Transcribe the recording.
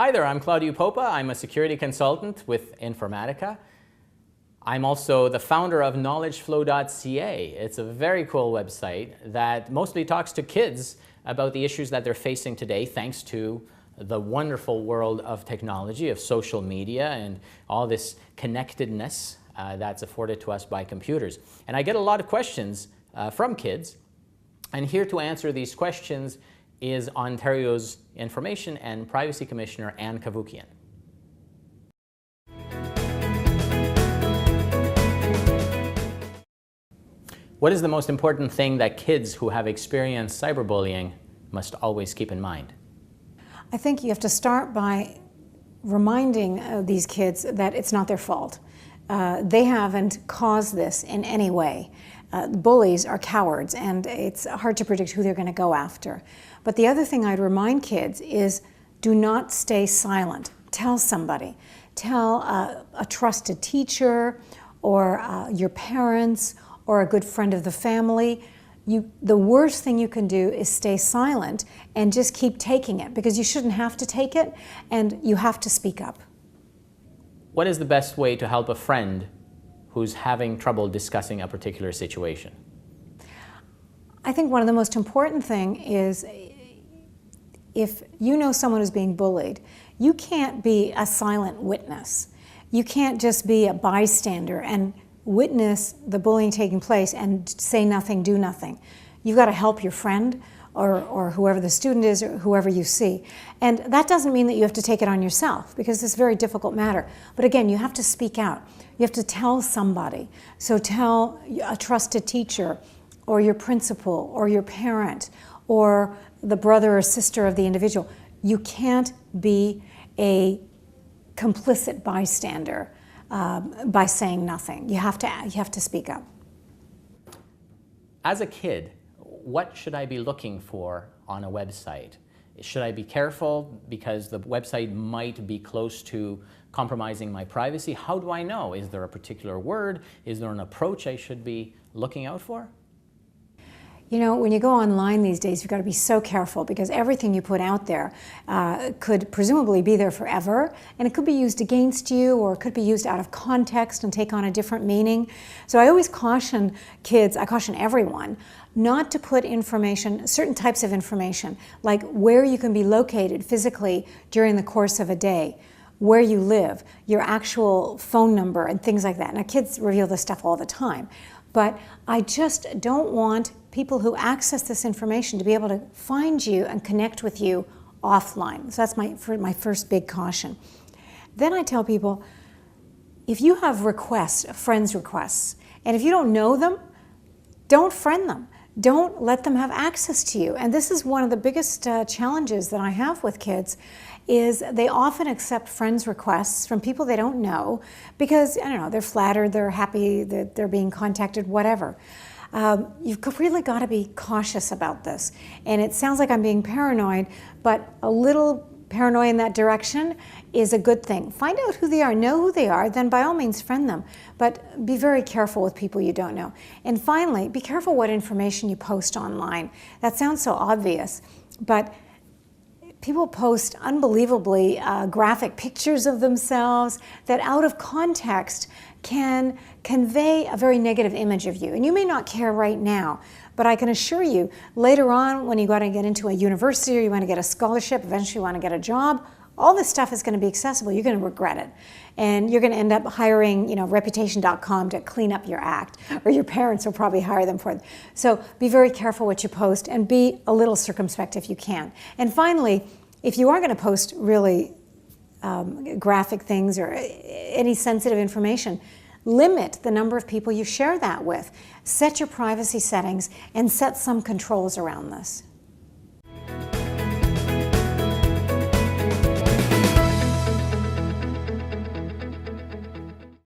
Hi there, I'm Claudiu Popa. I'm a security consultant with Informatica. I'm also the founder of KnowledgeFlow.ca. It's a very cool website that mostly talks to kids about the issues that they're facing today thanks to the wonderful world of technology, of social media, and all this connectedness that's afforded to us by computers. And I get a lot of questions from kids, and here to answer these questions is Ontario's Information and Privacy Commissioner, Ann Cavoukian. What is the most important thing that kids who have experienced cyberbullying must always keep in mind? I think you have to start by reminding these kids that it's not their fault. They haven't caused this in any way. Bullies are cowards, and it's hard to predict who they're going to go after. But the other thing I'd remind kids is do not stay silent. Tell somebody. Tell a trusted teacher or your parents or a good friend of the family. The worst thing you can do is stay silent and just keep taking it, because you shouldn't have to take it, and you have to speak up. What is the best way to help a friend who's having trouble discussing a particular situation? I think one of the most important things is if you know someone who's being bullied, you can't be a silent witness. You can't just be a bystander and witness the bullying taking place and say nothing, do nothing. You've got to help your friend or whoever the student is or whoever you see. And that doesn't mean that you have to take it on yourself, because it's a very difficult matter. But again, you have to speak out. You have to tell somebody. So tell a trusted teacher or your principal or your parent or the brother or sister of the individual. You can't be a complicit bystander by saying nothing. You have to speak up. As a kid, what should I be looking for on a website? Should I be careful because the website might be close to compromising my privacy? How do I know? Is there a particular word? Is there an approach I should be looking out for? You know, when you go online these days, you've got to be so careful, because everything you put out there could presumably be there forever, and it could be used against you, or it could be used out of context and take on a different meaning. So I always caution kids, I caution everyone, not to put information, certain types of information, like where you can be located physically during the course of a day, where you live, your actual phone number, and things like that. Now, kids reveal this stuff all the time, but I just don't want people who access this information to be able to find you and connect with you offline. So that's my first big caution. Then I tell people, if you have requests, friends requests, and if you don't know them, don't friend them. Don't let them have access to you. And this is one of the biggest challenges that I have with kids, is they often accept friends' requests from people they don't know because, I don't know, they're flattered, they're happy that they're being contacted, whatever. You've really got to be cautious about this. And it sounds like I'm being paranoid, but a little paranoia in that direction is a good thing. Find out who they are, know who they are, then by all means friend them. But be very careful with people you don't know. And finally, be careful what information you post online. That sounds so obvious, but people post unbelievably graphic pictures of themselves that out of context can convey a very negative image of you. And you may not care right now, but I can assure you, later on when you got to get into a university or you want to get a scholarship, eventually you want to get a job, all this stuff is going to be accessible. You're going to regret it. And you're going to end up hiring, Reputation.com to clean up your act, or your parents will probably hire them for it. So be very careful what you post, and be a little circumspect if you can. And finally, if you are going to post really graphic things or any sensitive information, limit the number of people you share that with. Set your privacy settings and set some controls around this.